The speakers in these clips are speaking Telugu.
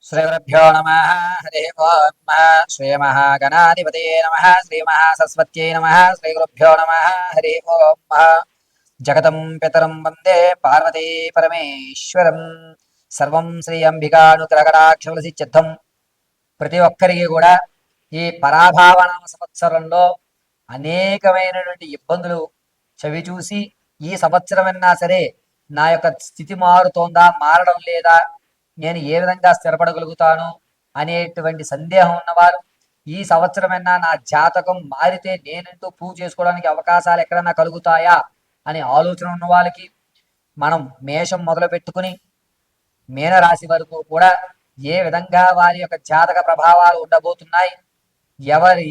శ్రీగురుభ్యో నమ హరి ఓం శ్రీమహాగణాధిపతే నమ శ్రీమహాసరస్వత్యై నమ శ్రీగురుభ్యో నమ హరి ఓం జగతం పితరం వందే పార్వతీ పరమేశ్వరం సర్వం శ్రీ అంబికానుగ్రహకటాక్షలసిద్ధం. ప్రతి ఒక్కరికి కూడా ఈ పరాభావన సంవత్సరంలో అనేకమైనటువంటి ఇబ్బందులు చవిచూసి ఈ సంవత్సరమైనా సరే నా యొక్క స్థితి మారుతోందా మారడం లేదా, నేను ఏ విధంగా స్థిరపడగలుగుతాను అనేటువంటి సందేహం ఉన్నవారు, ఈ సంవత్సరమైనా నా జాతకం మారితే నేనంటూ ప్రూవ్ చేసుకోవడానికి అవకాశాలు ఎక్కడన్నా కలుగుతాయా అనే ఆలోచన ఉన్న వాళ్ళకి మనం మేషం మొదలు పెట్టుకుని మీనరాశి వరకు కూడా ఏ విధంగా వారి యొక్క జాతక ప్రభావాలు ఉండబోతున్నాయి,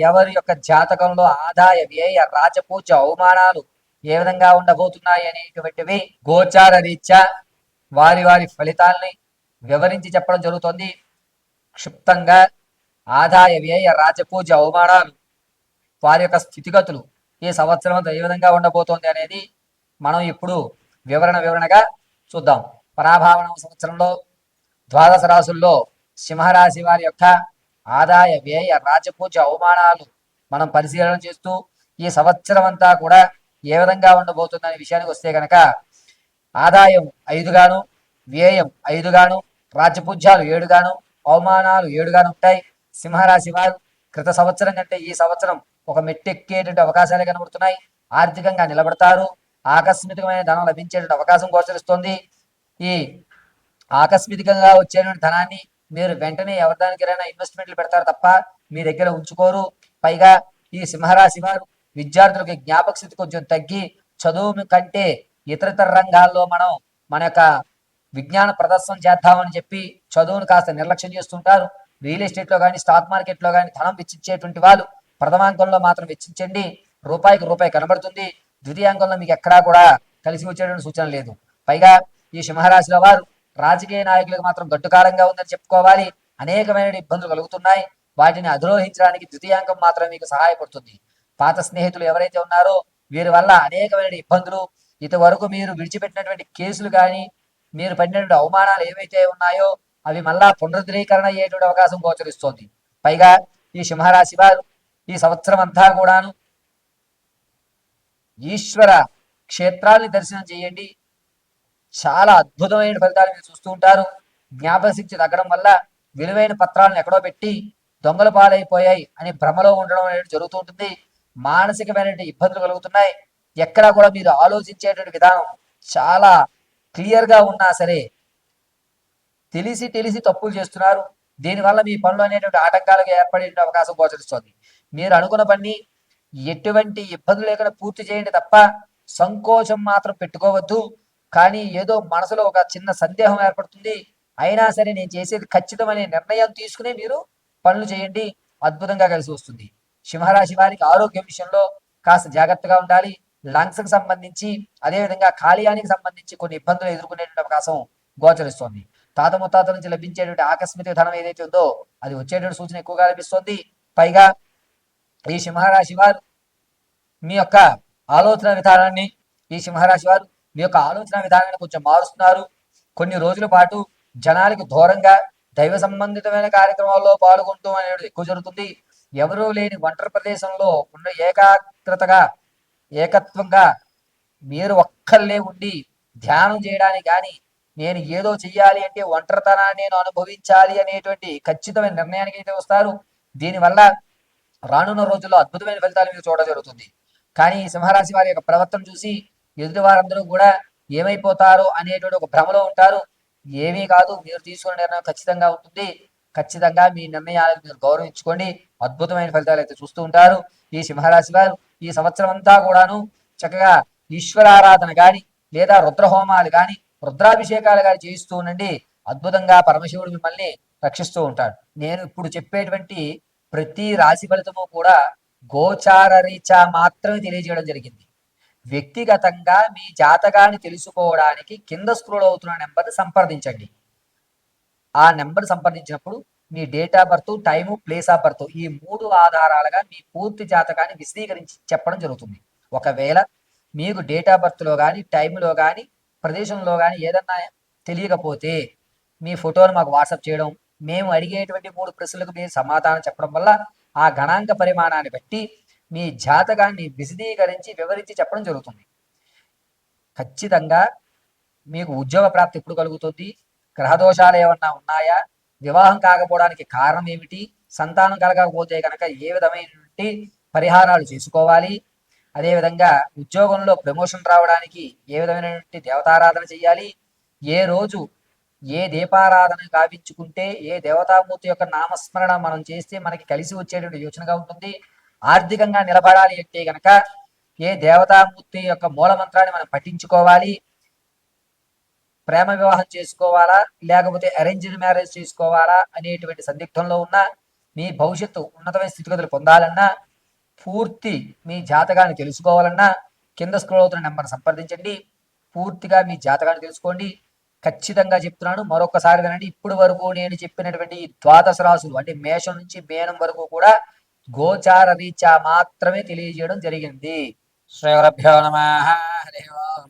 ఎవరి యొక్క జాతకంలో ఆదాయ వ్యయ రాజపూజ అవమానాలు ఏ విధంగా ఉండబోతున్నాయి అనేటువంటివి గోచార రీత్యా వారి వారి ఫలితాల్ని వివరించి చెప్పడం జరుగుతుంది. క్షిప్తంగా ఆదాయ వ్యయ రాజపూజ అవమానాలు వారి యొక్క స్థితిగతులు ఈ సంవత్సరం ఏ విధంగా ఉండబోతోంది అనేది మనం ఇప్పుడు వివరణగా చూద్దాం. పరాభావన సంవత్సరంలో ద్వాదశ రాశుల్లో సింహరాశి వారి యొక్క ఆదాయ వ్యయ రాజపూజ అవమానాలు మనం పరిశీలన చేస్తూ ఈ సంవత్సరం అంతా కూడా ఏ విధంగా ఉండబోతుందనే విషయానికి వస్తే కనుక ఆదాయం 5 గాను, వ్యయం 5 గాను, రాజ్యపూజ్యాలు 7 గాను, అవమానాలు 7 గాను ఉంటాయి. సింహరాశి వారు క్రిత సంవత్సరం కంటే ఈ సంవత్సరం ఒక మెట్టెక్కేటువంటి అవకాశాలు కనబడుతున్నాయి. ఆర్థికంగా నిలబడతారు. ఆకస్మికమైన ధనం లభించేటువంటి అవకాశం గోచరిస్తుంది. ఈ ఆకస్మికంగా వచ్చేటువంటి ధనాన్ని మీరు వెంటనే ఎవరిదానికైనా ఇన్వెస్ట్మెంట్లు పెడతారు తప్ప మీ దగ్గర ఉంచుకోరు. పైగా ఈ సింహరాశి వారు విద్యార్థులకి జ్ఞాపక స్థితి కొంచెం తగ్గి చదువు కంటే ఇతర రంగాల్లో మనం మన యొక్క విజ్ఞాన ప్రదర్శన చేద్దామని చెప్పి చదువును కాస్త నిర్లక్ష్యం చేస్తుంటారు. రియల్ ఎస్టేట్ లో కానీ స్టాక్ మార్కెట్ లో కానీ ధనం వెచ్చించేటువంటి వాళ్ళు ప్రథమాంకంలో మాత్రం వెచ్చించండి. రూపాయికి రూపాయి కనబడుతుంది. ద్వితీయాంకంలో మీకు ఎక్కడా కూడా కలిసి వచ్చేటువంటి సూచన లేదు. పైగా ఈ సింహరాశిలో వారు రాజకీయ నాయకులకు మాత్రం గట్టుకాలంగా ఉందని చెప్పుకోవాలి. అనేకమైన ఇబ్బందులు కలుగుతున్నాయి. వాటిని అధిరోహించడానికి ద్వితీయాంకం మాత్రం మీకు సహాయపడుతుంది. పాత స్నేహితులు ఎవరైతే ఉన్నారో వీరి వల్ల అనేకమైన ఇబ్బందులు, ఇంతవరకు మీరు విడిచిపెట్టినటువంటి కేసులు కానీ మీరు పడినటువంటి అవమానాలు ఏవైతే ఉన్నాయో అవి మళ్ళా పునరుద్ధరీకరణ అయ్యేటువంటి అవకాశం గోచరిస్తోంది. పైగా ఈ సింహరాశి వారు ఈ సంవత్సరం అంతా కూడాను ఈశ్వర క్షేత్రాన్ని దర్శనం చేయండి. చాలా అద్భుతమైన ఫలితాలు మీరు చూస్తూ ఉంటారు. జ్ఞాపక శక్తి తగ్గడం వల్ల విలువైన పత్రాలను ఎక్కడో పెట్టి దొంగలు పాలైపోయాయి అని భ్రమలో ఉండడం అనేది జరుగుతూ ఉంటుంది. మానసికమైనటువంటి ఇబ్బందులు కలుగుతున్నాయి. ఎక్కడా కూడా మీరు ఆలోచించేటువంటి విధానం చాలా క్లియర్గా ఉన్నా సరే తెలిసి తప్పులు చేస్తున్నారు. దీనివల్ల మీ పనులు అనేటువంటి ఆటంకాలకు ఏర్పడే అవకాశం గోచరిస్తుంది. మీరు అనుకున్న పని ఎటువంటి ఇబ్బందులు లేకుండా పూర్తి చేయండి తప్ప సంకోచం మాత్రం పెట్టుకోవద్దు. కానీ ఏదో మనసులో ఒక చిన్న సందేహం ఏర్పడుతుంది. అయినా సరే నేను చేసేది ఖచ్చితమనే నిర్ణయం తీసుకునే మీరు పనులు చేయండి. అద్భుతంగా కలిసి వస్తుంది. సింహరాశి వారికి ఆరోగ్యం విషయంలో కాస్త జాగ్రత్తగా ఉండాలి. లంగ్స్ కి సంబంధించి అదేవిధంగా కాలేయానికి సంబంధించి కొన్ని ఇబ్బందులు ఎదుర్కొనేటువంటి అవకాశం గోచరిస్తోంది. తాత ముత్తాత నుంచి లభించేటువంటి ఆకస్మిక ధనం ఏదైతే ఉందో అది వచ్చేటువంటి సూచన ఎక్కువగా లభిస్తుంది. పైగా ఈ సింహరాశి వారు మీ యొక్క ఆలోచన విధానాన్ని కొంచెం మారుస్తున్నారు. కొన్ని రోజుల పాటు జనాలకు దూరంగా దైవ సంబంధితమైన కార్యక్రమాల్లో పాల్గొంటూ అనేది ఎక్కువ జరుగుతుంది. ఎవరూ లేని ఒంటరి ప్రదేశంలో ఉన్న ఏకత్వంగా మీరు ఒక్కళ్ళే ఉండి ధ్యానం చేయడానికి కానీ నేను ఏదో చెయ్యాలి అంటే ఒంటరితనాన్ని నేను అనుభవించాలి అనేటువంటి ఖచ్చితమైన నిర్ణయానికి అయితే వస్తారు. దీనివల్ల రానున్న రోజుల్లో అద్భుతమైన ఫలితాలు మీరు చూడడం జరుగుతుంది. కానీ సింహరాశి వారి యొక్క ప్రవర్తన చూసి ఎదుటి వారందరూ కూడా ఏమైపోతారో అనేటువంటి ఒక భ్రమలో ఉంటారు. ఏమీ కాదు, మీరు తీసుకున్న నిర్ణయం ఖచ్చితంగా ఉంటుంది. ఖచ్చితంగా మీ నిర్ణయాలను మీరు గౌరవించుకోండి. అద్భుతమైన ఫలితాలు అయితే చూస్తూ ఉంటారు. ఈ సింహరాశి వారు ఈ సంవత్సరం అంతా కూడాను చక్కగా ఈశ్వరారాధన కానీ లేదా రుద్రహోమాలు కానీ రుద్రాభిషేకాలు కానీ చేయిస్తూ ఉండండి. అద్భుతంగా పరమశివుడు మిమ్మల్ని రక్షిస్తూ ఉంటాడు. నేను ఇప్పుడు చెప్పేటువంటి ప్రతి రాశి ఫలితము కూడా గోచార రీత్యా మాత్రమే తెలియజేయడం జరిగింది. వ్యక్తిగతంగా మీ జాతకాన్ని తెలుసుకోవడానికి కింద స్క్రోల్ అవుతున్న నెంబర్ని సంప్రదించండి. ఆ నెంబర్ సంప్రదించినప్పుడు మీ date of birth, time, place of birth ఈ 3 ఆధారాలుగా మీ పూర్తి జాతకాన్ని విశదీకరించి చెప్పడం జరుగుతుంది. ఒకవేళ మీకు డేట్ ఆఫ్ బర్త్లో కానీ టైంలో కానీ ప్రదేశంలో కానీ ఏదన్నా తెలియకపోతే మీ ఫోటోను మాకు వాట్సాప్ చేయడం, మేము అడిగేటువంటి 3 ప్రశ్నలకు మీరు సమాధానం చెప్పడం వల్ల ఆ గణాంక పరిమాణాన్ని బట్టి మీ జాతకాన్ని విశదీకరించి వివరించి చెప్పడం జరుగుతుంది. ఖచ్చితంగా మీకు ఉద్యోగ ప్రాప్తి ఎప్పుడు కలుగుతుంది, గ్రహదోషాలు ఏమన్నా ఉన్నాయా, వివాహం కాకపోవడానికి కారణం ఏమిటి, సంతానం కలగకపోతే కనుక ఏ విధమైనటువంటి పరిహారాలు చేసుకోవాలి, అదేవిధంగా ఉద్యోగంలో ప్రమోషన్ రావడానికి ఏ విధమైనటువంటి దేవతారాధన చేయాలి, ఏ రోజు ఏ దీపారాధన గావించుకుంటే ఏ దేవతామూర్తి యొక్క నామస్మరణ మనం చేస్తే మనకి కలిసి వచ్చేటువంటి యోచనగా ఉంటుంది, ఆర్థికంగా నిలబడాలి అంటే గనక ఏ దేవతామూర్తి యొక్క మూలమంత్రాన్ని మనం పఠించుకోవాలి, ప్రేమ వివాహం చేసుకోవాలా లేకపోతే అరేంజ్డ్ మ్యారేజ్ చేసుకోవాలా అనేటువంటి సందిగ్ధంలో ఉన్న మీ భవిష్యత్తు ఉన్నతమైన స్థితిగతులు పొందాలన్నా, పూర్తి మీ జాతకాన్ని తెలుసుకోవాలన్నా కింద స్క్రోల్ అవుతున్న నెంబర్ సంప్రదించండి. పూర్తిగా మీ జాతకాన్ని తెలుసుకోండి. ఖచ్చితంగా చెప్తున్నాను, మరొకసారి వినండి. ఇప్పుడు వరకు నేను చెప్పినటువంటి ద్వాదశ రాశులు అంటే మేషం నుంచి మీనం వరకు కూడా గోచార రీత్యా మాత్రమే తెలియజేయడం జరిగింది. శ్రీగురుభ్యో నమః. హరి ఓం.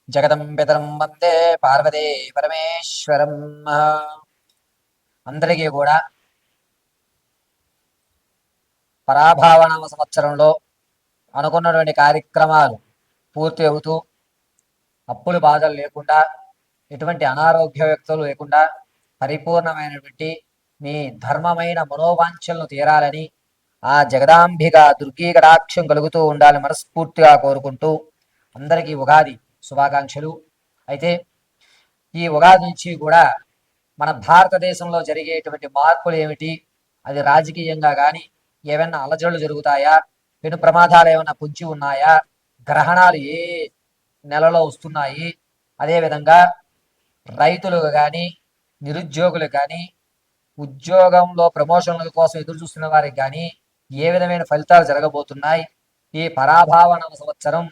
జగదం పితరం వందే పార్వతీ పరమేశ్వరం. అందరికీ కూడా పరాభావనామ సంవత్సరంలో అనుకున్నటువంటి కార్యక్రమాలు పూర్తి అవుతూ అప్పులు బాధలు లేకుండా ఎటువంటి అనారోగ్య వ్యక్తులు లేకుండా పరిపూర్ణమైనటువంటి మీ ధర్మమైన మనోవాంఛలను తీరాలని ఆ జగదాంబిక దుర్గీ కటాక్షం కలుగుతూ ఉండాలని మనస్ఫూర్తిగా కోరుకుంటూ అందరికీ ఉగాది శుభాకాంక్షలు. అయితే ఈ ఉగాది నుంచి కూడా మన భారతదేశంలో జరిగేటువంటి మార్పులు ఏమిటి, అది రాజకీయంగా కానీ ఏమైనా అలజడులు జరుగుతాయా, పెను ప్రమాదాలు ఏమైనా పొంచి ఉన్నాయా, గ్రహణాలు ఏ నెలలో వస్తున్నాయి, అదేవిధంగా రైతులకు కానీ నిరుద్యోగులకు కానీ ఉద్యోగంలో ప్రమోషన్ల కోసం ఎదురు చూస్తున్న వారికి కానీ ఏ విధమైన ఫలితాలు జరగబోతున్నాయి, ఈ పరాభావన సంవత్సరం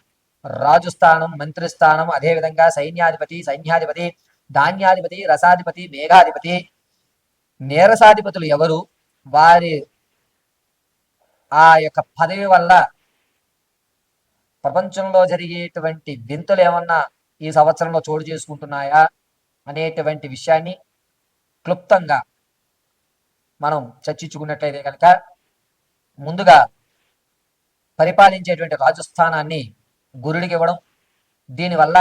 రాజుస్థానం మంత్రిస్థానం అదేవిధంగా సైన్యాధిపతి ధాన్యాధిపతి రసాధిపతి మేఘాధిపతి నీరసాధిపతులు ఎవరు, వారి ఆ యొక్క పదవి వల్ల ప్రపంచంలో జరిగేటువంటి వింతలు ఏమన్నా ఈ సంవత్సరంలో చోటు చేసుకుంటున్నాయా అనేటువంటి విషయాన్ని క్లుప్తంగా మనం చర్చించుకున్నట్లయితే కనుక ముందుగా పరిపాలించేటువంటి రాజస్థానాన్ని గురుడికి ఇవ్వడం, దీనివల్ల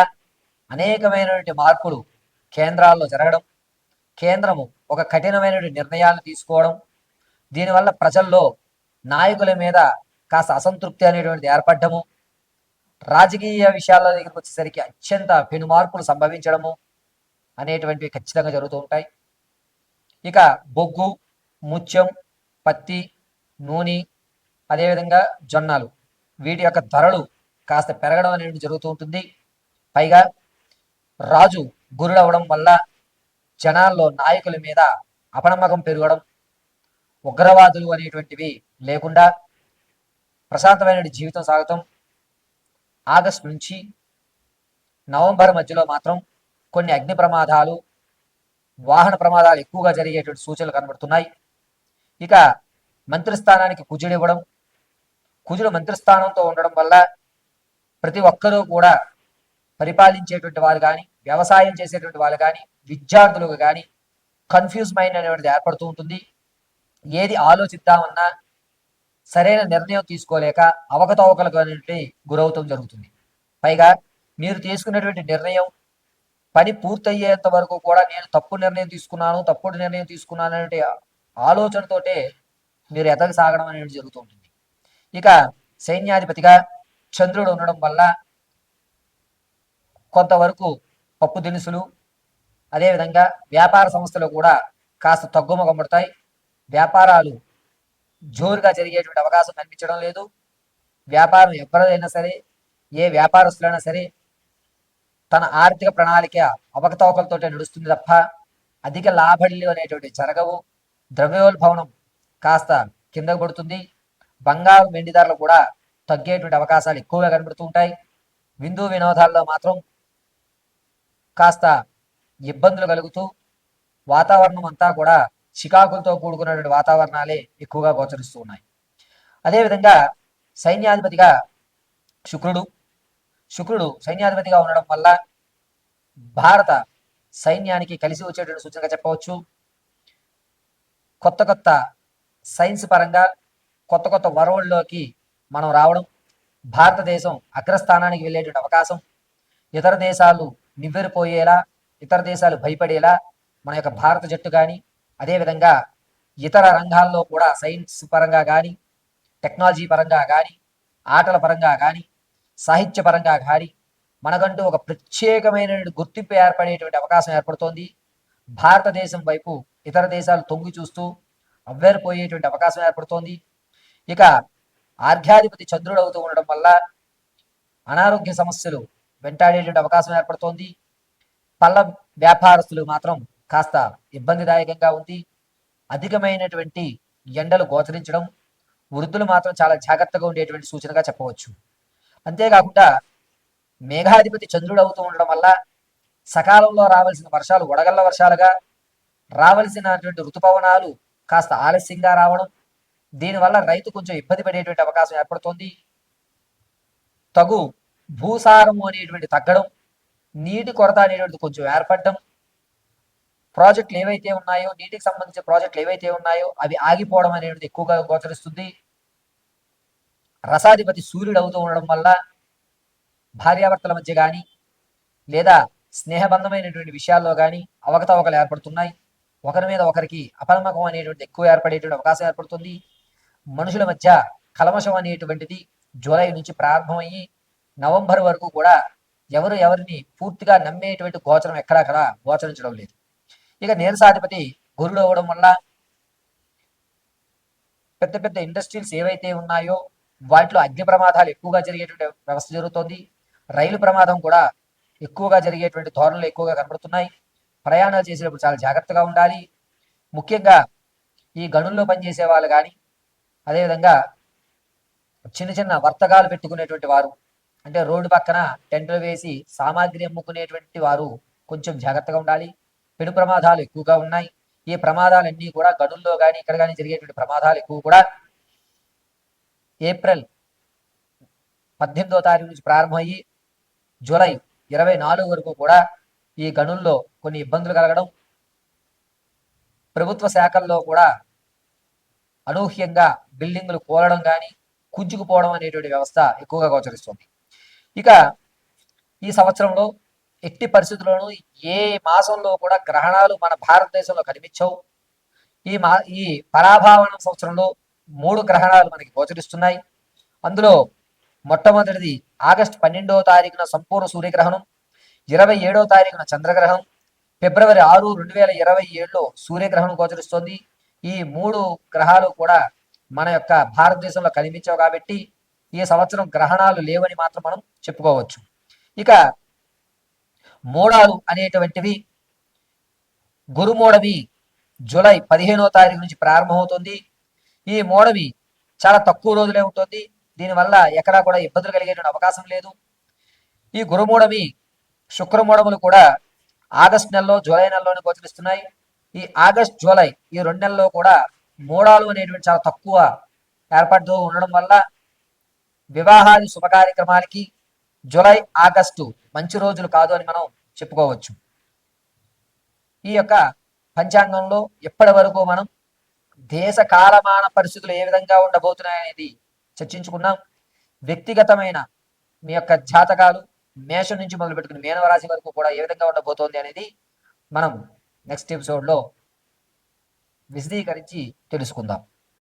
అనేకమైనటువంటి మార్పులు కేంద్రాల్లో జరగడం, కేంద్రము ఒక కఠినమైనటువంటి నిర్ణయాలు తీసుకోవడం, దీనివల్ల ప్రజల్లో నాయకుల మీద కాస్త అసంతృప్తి అనేటువంటిది ఏర్పడము, రాజకీయ విషయాల దగ్గరికి వచ్చేసరికి అత్యంత పెను మార్పులు సంభవించడము అనేటువంటివి ఖచ్చితంగా జరుగుతూ ఉంటాయి. ఇక బొగ్గు, ముత్యం, పత్తి, నూనె అదేవిధంగా జొన్నలు వీటి యొక్క ధరలు కాస్త పెరగడం అనేది జరుగుతూ ఉంటుంది. పైగా రాజు గురుడవడం వల్ల జనాల్లో నాయకుల మీద అపనమ్మకం పెరగడం, ఉగ్రవాదులు అనేటువంటివి లేకుండా ప్రశాంతమైన జీవితం సాగటం. ఆగస్టు నుంచి నవంబర్ మధ్యలో మాత్రం కొన్ని అగ్ని ప్రమాదాలు వాహన ప్రమాదాలు ఎక్కువగా జరిగేటువంటి సూచనలు కనబడుతున్నాయి. ఇక మంత్రిస్థానానికి కుజుడు ఇవ్వడం, కుజుడు మంత్రిస్థానంతో ఉండడం వల్ల ప్రతి ఒక్కరూ కూడా పరిపాలించేటువంటి వారు కానీ వ్యవసాయం చేసేటువంటి వాళ్ళు కానీ విద్యార్థులకు కానీ కన్ఫ్యూజ్ మైండ్ అనేటువంటిది ఏర్పడుతూ ఉంటుంది. ఏది ఆలోచిద్దామన్నా సరైన నిర్ణయం తీసుకోలేక అవకతవకలకు అనేటువంటి గురవుతాం జరుగుతుంది. పైగా మీరు తీసుకున్నటువంటి నిర్ణయం పని పూర్తయ్యేంత వరకు కూడా నేను తప్పుడు నిర్ణయం తీసుకున్నాను అనే ఆలోచనతోటే మీరు ఎదగ సాగడం అనేది జరుగుతూ ఉంటుంది. ఇక సైన్యాధిపతిగా చంద్రుడు ఉండడం వల్ల కొంతవరకు పప్పు దినుసులు అదేవిధంగా వ్యాపార సంస్థలు కూడా కాస్త తగ్గుముఖపడతాయి. వ్యాపారాలు జోరుగా జరిగేటువంటి అవకాశం కనిపించడం లేదు. వ్యాపారం ఎవరైనా సరే ఏ వ్యాపారస్తులైనా సరే తన ఆర్థిక ప్రణాళిక అవకతవకలతో నడుస్తుంది తప్ప అధిక లాభాలు అనేటువంటి జరగవు. ద్రవ్యోల్బణం కాస్త కిందకు పడుతుంది. బంగారు వెండి ధరలు కూడా తగ్గేటువంటి అవకాశాలు ఎక్కువగా కనబడుతూ ఉంటాయి. విందు వినోదాల్లో మాత్రం కాస్త ఇబ్బందులు కలుగుతూ వాతావరణం అంతా కూడా చికాకులతో కూడుకున్నటువంటి వాతావరణాలే ఎక్కువగా గోచరిస్తూ ఉన్నాయి. అదేవిధంగా సైన్యాధిపతిగా శుక్రుడు సైన్యాధిపతిగా ఉండడం వల్ల భారత సైన్యానికి కలిసి వచ్చేటువంటి సూచనగా చెప్పవచ్చు. కొత్త కొత్త సైన్స్ పరంగా కొత్త కొత్త వరవల్లోకి మనం రావడం, భారతదేశం అగ్రస్థానానికి వెళ్ళేటువంటి అవకాశం, ఇతర దేశాలు నివ్వెరపోయేలా, ఇతర దేశాలు భయపడేలా మన యొక్క భారత జట్టు కానీ, అదేవిధంగా ఇతర రంగాల్లో కూడా సైన్స్ పరంగా కానీ, టెక్నాలజీ పరంగా కానీ, ఆటల పరంగా కానీ, సాహిత్య పరంగా కానీ మనకంటూ ఒక ప్రత్యేకమైన గుర్తింపు ఏర్పడేటువంటి అవకాశం ఏర్పడుతోంది. భారతదేశం వైపు ఇతర దేశాలు తొంగి చూస్తూ అవ్వేరిపోయేటువంటి అవకాశం ఏర్పడుతోంది. ఇక ఆర్ఘ్యాధిపతి చంద్రుడు అవుతూ ఉండడం వల్ల అనారోగ్య సమస్యలు వెంటాడేటువంటి అవకాశం ఏర్పడుతోంది. పళ్ళ వ్యాపారస్తులు మాత్రం కాస్త ఇబ్బందిదాయకంగా ఉంది. అధికమైనటువంటి ఎండలు గోచరించడం, వృద్ధులు మాత్రం చాలా జాగ్రత్తగా ఉండేటువంటి సూచనగా చెప్పవచ్చు. అంతేకాకుండా మేఘాధిపతి చంద్రుడు అవుతూ ఉండడం వల్ల సకాలంలో రావాల్సిన వర్షాలు వడగళ్ల వర్షాలుగా, రావలసినటువంటి ఋతుపవనాలు కాస్త ఆలస్యంగా రావడం, దీనివల్ల రైతు కొంచెం ఇబ్బంది పడేటువంటి అవకాశం ఏర్పడుతోంది. తగు భూసారము అనేటువంటి తగ్గడం, నీటి కొరత అనేటువంటిది కొంచెం ఏర్పడడం, ప్రాజెక్టులు ఏవైతే ఉన్నాయో, నీటికి సంబంధించిన ప్రాజెక్టులు ఏవైతే ఉన్నాయో అవి ఆగిపోవడం అనేటువంటిది ఎక్కువగా గోచరిస్తుంది. రసాధిపతి సూర్యుడు అవుతూ ఉండడం వల్ల భార్యాభర్తల మధ్య కానీ లేదా స్నేహబంధమైనటువంటి విషయాల్లో కానీ అవకతవకలు ఏర్పడుతున్నాయి. ఒకరి మీద ఒకరికి అపనమ్మకం అనేటువంటిది ఎక్కువ ఏర్పడేటువంటి అవకాశం ఏర్పడుతుంది. మనుషుల మధ్య కలమషం అనేటువంటిది జూలై నుంచి ప్రారంభమయ్యి నవంబర్ వరకు కూడా ఎవరు ఎవరిని పూర్తిగా నమ్మేటువంటి గోచరం ఎక్కడా గోచరించడం లేదు. ఇక నీరసాధిపతి గురుడు అవ్వడం వల్ల పెద్ద పెద్ద ఇండస్ట్రీస్ ఏవైతే ఉన్నాయో వాటిలో అగ్ని ప్రమాదాలు ఎక్కువగా జరిగేటువంటి వ్యవస్థ జరుగుతోంది. రైలు ప్రమాదం కూడా ఎక్కువగా జరిగేటువంటి ధోరణులు ఎక్కువగా కనబడుతున్నాయి. ప్రయాణాలు చేసేటప్పుడు చాలా జాగ్రత్తగా ఉండాలి. ముఖ్యంగా ఈ గనుల్లో పనిచేసే వాళ్ళు కానీ, అదేవిధంగా చిన్న చిన్న వర్తకాలు పెట్టుకునేటువంటి వారు, అంటే రోడ్డు పక్కన టెంట్లు వేసి సామాగ్రి అమ్ముకునేటువంటి వారు కొంచెం జాగ్రత్తగా ఉండాలి. పెను ప్రమాదాలు ఎక్కువగా ఉన్నాయి. ఈ ప్రమాదాలన్నీ కూడా గనుల్లో కానీ ఇక్కడ కానీ జరిగేటువంటి ప్రమాదాలు ఎక్కువ కూడా ఏప్రిల్ 18వ తారీఖు నుంచి ప్రారంభమయ్యి జూలై 24 వరకు కూడా ఈ గనుల్లో కొన్ని ఇబ్బందులు కలగడం, ప్రభుత్వ శాఖల్లో కూడా అనూహ్యంగా బిల్డింగులు కూలడం కానీ కుంచుకుపోవడం అనేటువంటి వ్యవస్థ ఎక్కువగా గోచరిస్తుంది. ఇక ఈ సంవత్సరంలో ఎట్టి పరిస్థితుల్లోనూ ఏ మాసంలో కూడా గ్రహణాలు మన భారతదేశంలో కనిపించవు. ఈ పరాభావన సంవత్సరంలో 3 గ్రహణాలు మనకి గోచరిస్తున్నాయి. అందులో మొట్టమొదటిది ఆగస్టు 12వ తారీఖున సంపూర్ణ సూర్యగ్రహణం, 27వ తారీఖున చంద్రగ్రహణం, ఫిబ్రవరి 6, 2027లో సూర్యగ్రహణం గోచరిస్తోంది. ఈ 3 గ్రహాలు కూడా మన యొక్క భారతదేశంలో కనిపించవు కాబట్టి ఈ సంవత్సరం గ్రహణాలు లేవని మాత్రం మనం చెప్పుకోవచ్చు. ఇక మోడాలు అనేటువంటివి, గురుమోడవి జూలై 15వ తారీఖు నుంచి ప్రారంభమవుతుంది. ఈ మోడవి చాలా తక్కువ రోజులే ఉంటుంది. దీనివల్ల ఎక్కడా కూడా ఇబ్బందులు కలిగేటువంటి అవకాశం లేదు. ఈ గురుమూడమి శుక్రమూడములు కూడా ఆగస్టు నెలలో జూలై నెలలోనే గోచరిస్తున్నాయి. ఈ ఆగస్ట్ జూలై ఈ 2 నెలల్లో కూడా మూడాలు అనేటువంటి చాలా తక్కువ ఏర్పడుతూ ఉండడం వల్ల వివాహాది శుభ కార్యక్రమాలకి జూలై ఆగస్టు మంచి రోజులు కాదు అని మనం చెప్పుకోవచ్చు. ఈ యొక్క పంచాంగంలో ఇప్పటి వరకు మనం దేశ కాలమాన పరిస్థితులు ఏ విధంగా ఉండబోతున్నాయనేది చర్చించుకున్నాం. వ్యక్తిగతమైన మీ యొక్క జాతకాలు మేషం నుంచి మొదలు పెట్టుకుని మీనరాశి వరకు కూడా ఏ విధంగా ఉండబోతోంది అనేది మనం నెక్స్ట్ ఎపిసోడ్లో విశదీకరించి తెలుసుకుందాం.